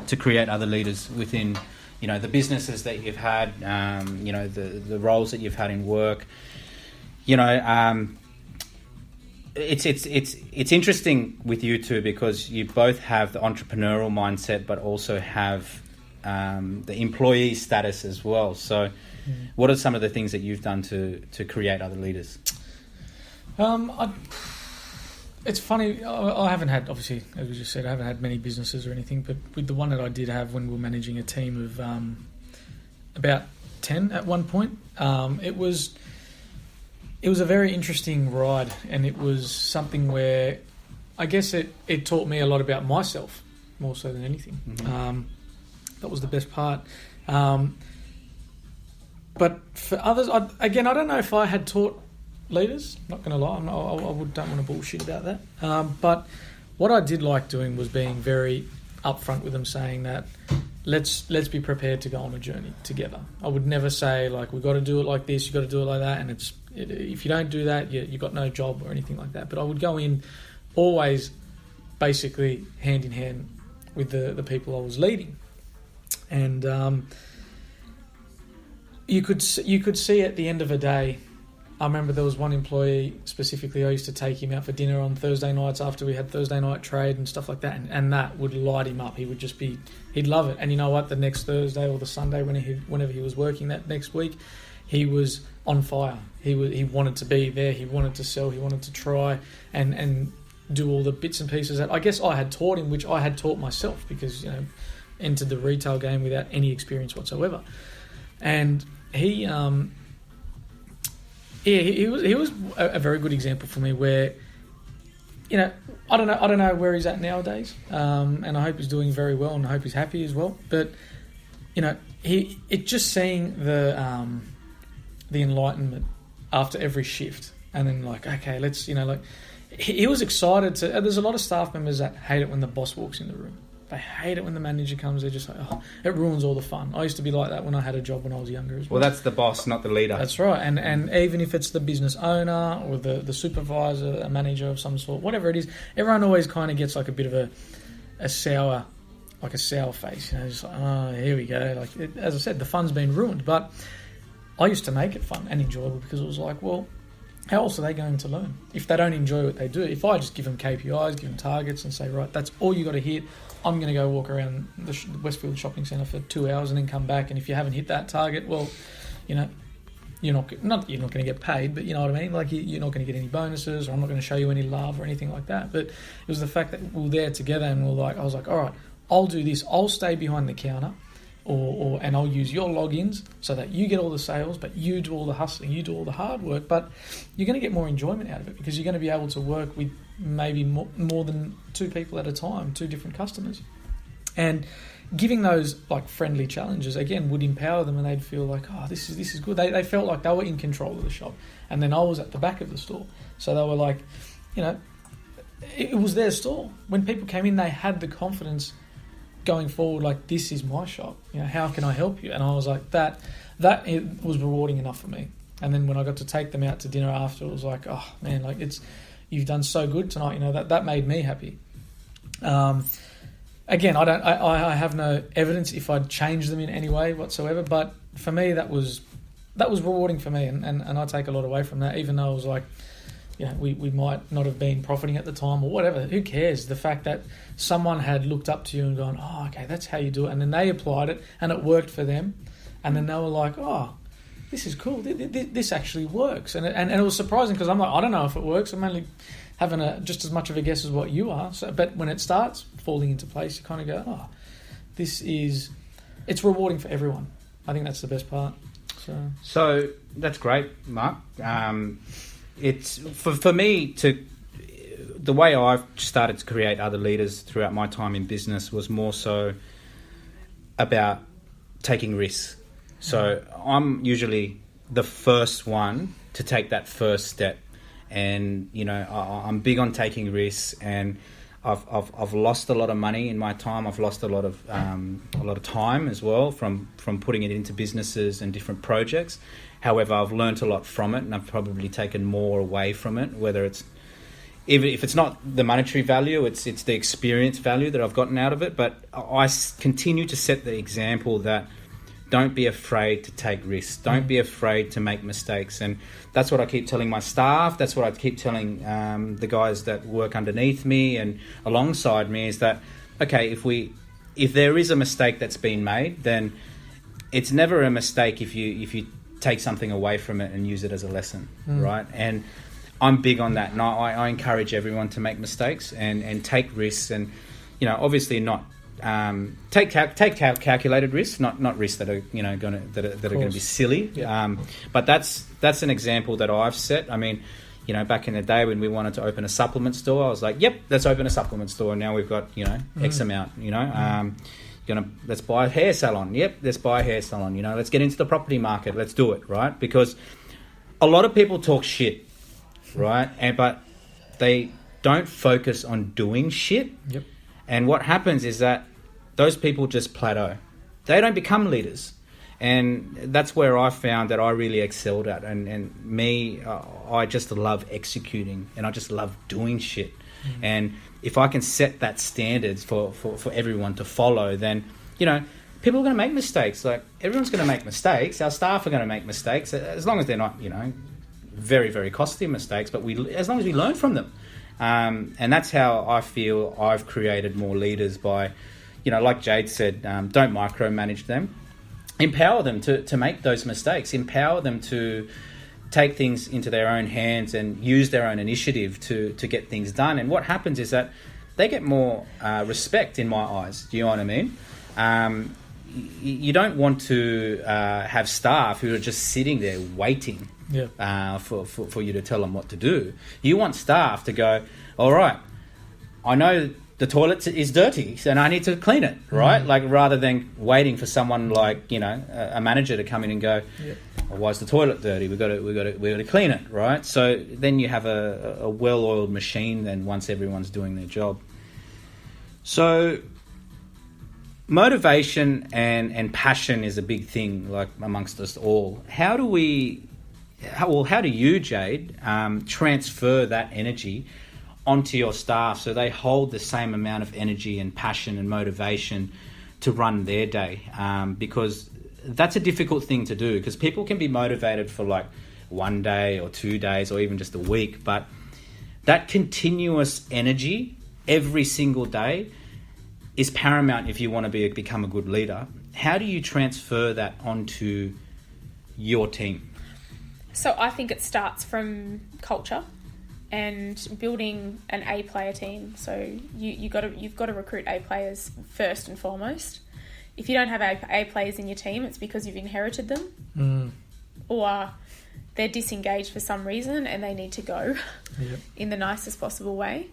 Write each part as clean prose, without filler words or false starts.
to create other leaders within, the businesses that you've had, the roles that you've had in work. It's interesting with you two because you both have the entrepreneurial mindset, but also have the employee status as well. So, what are some of the things that you've done to create other leaders? It's funny, I haven't had, obviously, as we just said, I haven't had many businesses or anything, but with the one that I did have when we were managing a team of about 10 at one point, it was a very interesting ride, and it was something where I guess it taught me a lot about myself, more so than anything. Mm-hmm. That was the best part. But for others, I don't know if I had taught leaders, not going to lie, don't want to bullshit about that. But what I did like doing was being very upfront with them, saying that let's be prepared to go on a journey together. I would never say like we've got to do it like this, you've got to do it like that, and if you don't do that, you've got no job or anything like that. But I would go in always basically hand in hand with the people I was leading, and you could see at the end of a day. I remember there was one employee specifically, I used to take him out for dinner on Thursday nights after we had Thursday night trade and stuff like that, and that would light him up. He would just he'd love it. And you know what, the next Thursday or the Sunday whenever he was working that next week, he was on fire. He wanted to be there, he wanted to sell, he wanted to try and do all the bits and pieces that I guess I had taught him, which I had taught myself because, entered the retail game without any experience whatsoever. And he was a very good example for me where, I don't know where he's at nowadays, and I hope he's doing very well and I hope he's happy as well. But, just seeing the enlightenment after every shift, and then like, okay, let's, he was excited to. There's a lot of staff members that hate it when the boss walks in the room. They hate it when the manager comes. They're just like, oh, it ruins all the fun. I used to be like that when I had a job when I was younger as well. Well, that's the boss, not the leader. That's right. And even if it's the business owner or the supervisor, a manager of some sort, whatever it is, everyone always kind of gets like a bit of a sour face. Just like, oh, here we go. Like as I said, the fun's been ruined. But I used to make it fun and enjoyable because it was like, well, how else are they going to learn if they don't enjoy what they do? If I just give them KPIs, give them targets and say, right, that's all you got to hit. I'm going to go walk around the Westfield Shopping Centre for 2 hours and then come back. And if you haven't hit that target, well, you're not going to get paid, but you know what I mean? Like you're not going to get any bonuses, or I'm not going to show you any love or anything like that. But it was the fact that we were there together and I was like, all right, I'll do this. I'll stay behind the counter. And I'll use your logins so that you get all the sales, but you do all the hustling, you do all the hard work, but you're going to get more enjoyment out of it because you're going to be able to work with maybe more than 2 people at a time, 2 different customers. And giving those like friendly challenges, again, would empower them and they'd feel like, oh, this is good. They felt like they were in control of the shop. And then I was at the back of the store. So they were like, it was their store. When people came in, they had the confidence going forward, like, this is my shop, how can I help you? And I was like, that it was rewarding enough for me. And then when I got to take them out to dinner after, it was like, oh man, like you've done so good tonight, that made me happy. Again, I have no evidence if I'd changed them in any way whatsoever, but for me that was rewarding for me, and I take a lot away from that, even though it was like, we might not have been profiting at the time or whatever. Who cares? The fact that someone had looked up to you and gone, oh, okay, that's how you do it. And then they applied it and it worked for them. And then they were like, oh, this is cool. This actually works. And it was surprising because I'm like, I don't know if it works. I'm only having just as much of a guess as what you are. So, but when it starts falling into place, you kind of go, oh, it's rewarding for everyone. I think that's the best part. So that's great, Mark. It's for me the way I've started to create other leaders throughout my time in business was more so about taking risks. So I'm usually the first one to take that first step, and I'm big on taking risks, and I've lost a lot of money in my time. I've lost a lot of time as well from putting it into businesses and different projects. However, I've learnt a lot from it, and I've probably taken more away from it, whether it's even if it's not the monetary value, it's the experience value that I've gotten out of it. But I continue to set the example that don't be afraid to take risks. Don't be afraid to make mistakes. And that's what I keep telling my staff. That's what I keep telling the guys that work underneath me and alongside me is that, okay, if there is a mistake that's been made, then it's never a mistake if you take something away from it and use it as a lesson, right? And I'm big on that, and I encourage everyone to make mistakes and take risks, and obviously not take calculated risks, not risks that are going to be silly. Yeah. But that's an example that I've set. I mean, back in the day when we wanted to open a supplement store, I was like, yep, let's open a supplement store. And now we've got X amount. Let's buy a hair salon. Yep, let's buy a hair salon. Let's get into the property market. Let's do it, right? Because a lot of people talk shit, right? But they don't focus on doing shit. Yep. And what happens is that those people just plateau. They don't become leaders. And that's where I found that I really excelled at. And me, I just love executing, and I just love doing shit. And if I can set that standards for everyone to follow, then, people are going to make mistakes. Like, everyone's going to make mistakes. Our staff are going to make mistakes, as long as they're not, very, very costly mistakes, but as long as we learn from them. And that's how I feel I've created more leaders by, like Jade said, don't micromanage them. Empower them to make those mistakes. Empower them to take things into their own hands and use their own initiative to get things done. And what happens is that they get more respect in my eyes. Do you know what I mean? You don't want to have staff who are just sitting there waiting for you to tell them what to do. You want staff to go, all right, I know the toilet is dirty and I need to clean it, right? Like, rather than waiting for someone like, a manager to come in and go, well, why is the toilet dirty? We've got to clean it, right? So then you have a well-oiled machine then once everyone's doing their job. So motivation and passion is a big thing, like, amongst us all. How do you, Jade, transfer that energy onto your staff so they hold the same amount of energy and passion and motivation to run their day? Because that's a difficult thing to do, because people can be motivated for like 1 day or 2 days or even just a week, but that continuous energy every single day is paramount if you want to become a good leader. How do you transfer that onto your team? So I think it starts from culture and building an A-player team. So you've got to recruit A-players first and foremost. If you don't have A-players in your team, it's because you've inherited them or they're disengaged for some reason and they need to go in the nicest possible way.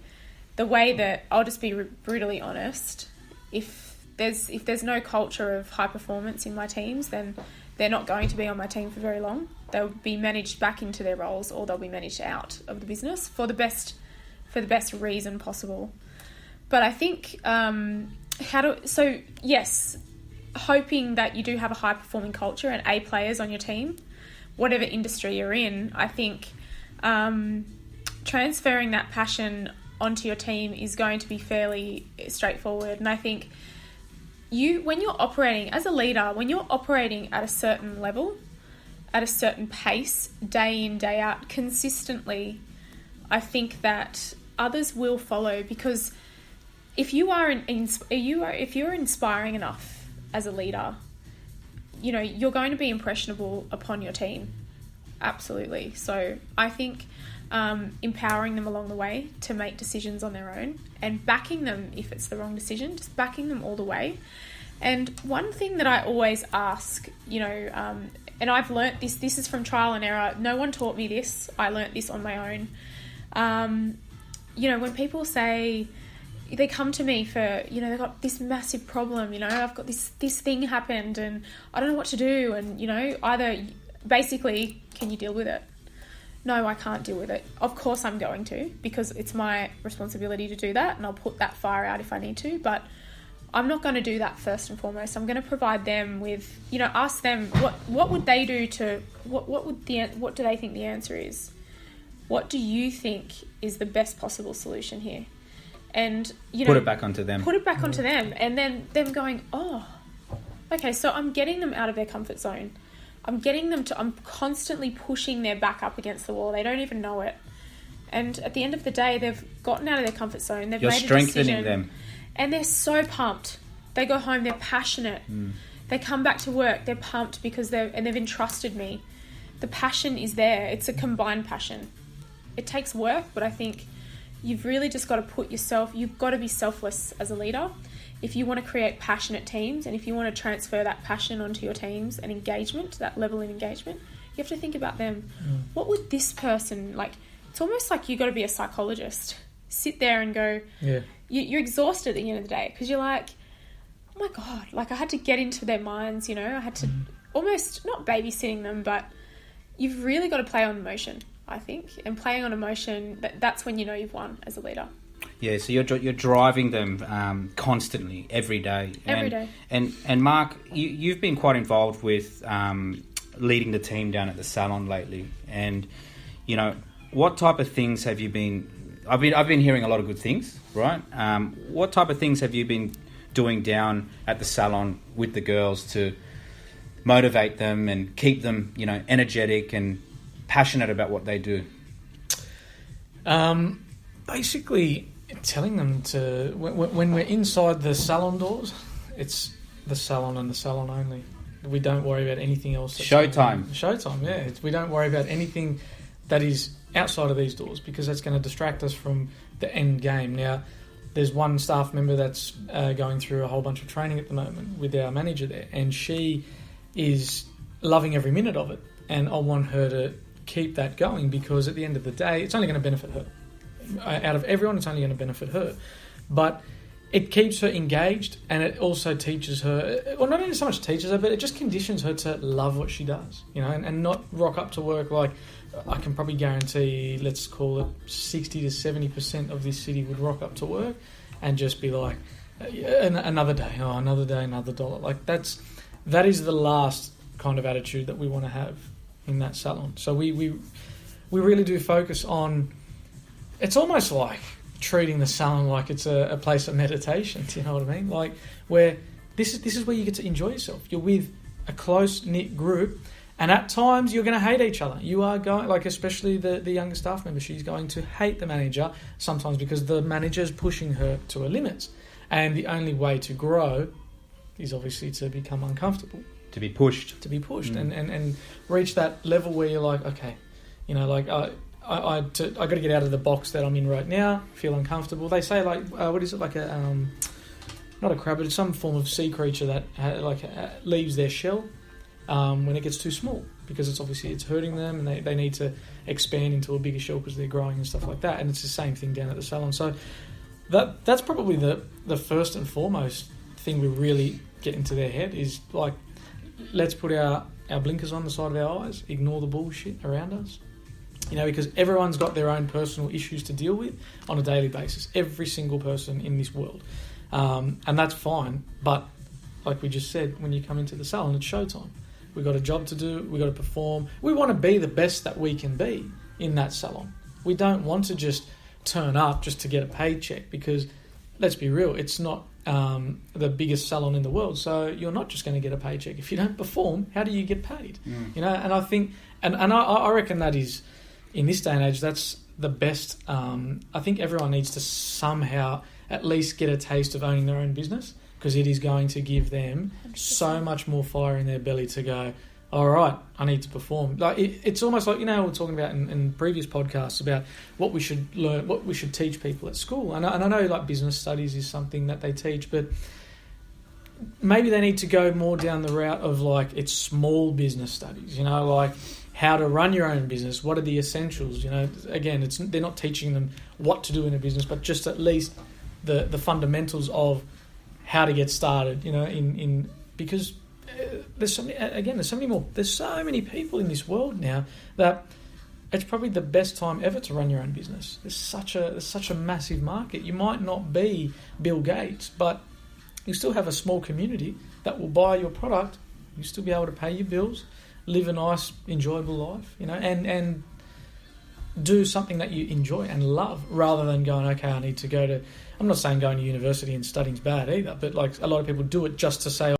The way that, I'll just be brutally honest, if there's no culture of high performance in my teams, then they're not going to be on my team for very long. They'll be managed back into their roles, or they'll be managed out of the business for the best reason possible. But I think yes, hoping that you do have a high performing culture and A players on your team, whatever industry you're in. I think transferring that passion onto your team is going to be fairly straightforward. And I think when you're operating as a leader, when you're operating at a certain level, at a certain pace, day in, day out, consistently, I think that others will follow, because if you're inspiring enough as a leader, you're going to be impressionable upon your team. Absolutely. So I think empowering them along the way to make decisions on their own and backing them if it's the wrong decision, just backing them all the way. And one thing that I always ask, and I've learnt this is from trial and error. No one taught me this. I learnt this on my own. When people say, they come to me for, they've got this massive problem, I've got this thing happened and I don't know what to do. And, either basically, can you deal with it? No, I can't deal with it. Of course I'm going to, because it's my responsibility to do that, and I'll put that fire out if I need to, but I'm not going to do that first and foremost. I'm going to provide them with, ask them what would they do to, what do they think the answer is? what do you think is the best possible solution here? And, put it back onto them. Put it back onto them. And then them going, oh, okay, so I'm getting them out of their comfort zone. I'm constantly pushing their back up against the wall. They don't even know it. And at the end of the day, they've gotten out of their comfort zone. They've You're made a strengthening decision, them. and they're so pumped. They go home, they're passionate. They come back to work, they're pumped because they've entrusted me. The passion is there. It's a combined passion. It takes work, but I think you've really just got to you've got to be selfless as a leader. If you want to create passionate teams, and if you want to transfer that passion onto your teams and engagement, that level of engagement, you have to think about them. What would this person, like, it's almost like you got to be a psychologist. Sit there and go, you're exhausted at the end of the day because you're like, oh my God, like I had to get into their minds, I had to almost, not babysitting them, but you've really got to play on emotion, I think. And playing on emotion, that's when you know you've won as a leader. Yeah, so you're driving them constantly, every day. Every day. And Mark, you've been quite involved with leading the team down at the salon lately. And, what type of things have you been... I've been hearing a lot of good things, right? What type of things have you been doing down at the salon with the girls to motivate them and keep them, energetic and passionate about what they do? Basically, telling them to... When we're inside the salon doors, it's the salon and the salon only. We don't worry about anything else. Showtime. Showtime, yeah. We don't worry about anything that is outside of these doors because that's going to distract us from the end game. Now, there's one staff member that's going through a whole bunch of training at the moment with our manager there, and she is loving every minute of it. And I want her to keep that going because at the end of the day, it's only going to benefit her. Out of everyone, it's only going to benefit her. But it keeps her engaged, and it also teaches her, well, not only so much teaches her, but it just conditions her to love what she does, and not rock up to work like, I can probably guarantee, let's call it 60 to 70% of this city would rock up to work and just be like, another day, another dollar. Like that is the last kind of attitude that we want to have in that salon. So we really do focus on, it's almost like treating the salon like it's a place of meditation. Do you know what I mean? Like where this is where you get to enjoy yourself. You're with a close knit group, and at times you're going to hate each other. You are going, like especially the younger staff member, she's going to hate the manager sometimes because the manager's pushing her to her limits, and the only way to grow is obviously to become uncomfortable, to be pushed, and reach that level where you're like, okay, I got to get out of the box that I'm in right now. Feel uncomfortable. They say like, what is it, like a not a crab, but it's some form of sea creature that leaves their shell when it gets too small because it's hurting them and they need to expand into a bigger shell because they're growing and stuff like that. And it's the same thing down at the salon. So that's probably the first and foremost thing we really get into their head is like, let's put our blinkers on the side of our eyes, ignore the bullshit around us. Because everyone's got their own personal issues to deal with on a daily basis. Every single person in this world. And that's fine. But like we just said, when you come into the salon, it's showtime. We've got a job to do. We've got to perform. We want to be the best that we can be in that salon. We don't want to just turn up just to get a paycheck because, let's be real, it's not the biggest salon in the world. So you're not just going to get a paycheck. If you don't perform, how do you get paid? And I think, and I reckon that is... in this day and age, that's the best. I think everyone needs to somehow at least get a taste of owning their own business because it is going to give them 100%. So much more fire in their belly to go, all right, I need to perform. Like it's almost like, we were talking about in previous podcasts about what we should learn, what we should teach people at school. And I know like business studies is something that they teach, but maybe they need to go more down the route of like it's small business studies, like how to run your own business, what are the essentials, again, they're not teaching them what to do in a business, but just at least the fundamentals of how to get started, because there's so many people in this world now that it's probably the best time ever to run your own business. There's such a massive market. You might not be Bill Gates, but you still have a small community that will buy your product. You still be able to pay your bills, live a nice, enjoyable life, and do something that you enjoy and love, rather than going, okay, I need to go to. I'm not saying going to university and studying's bad either, but like a lot of people do it just to say,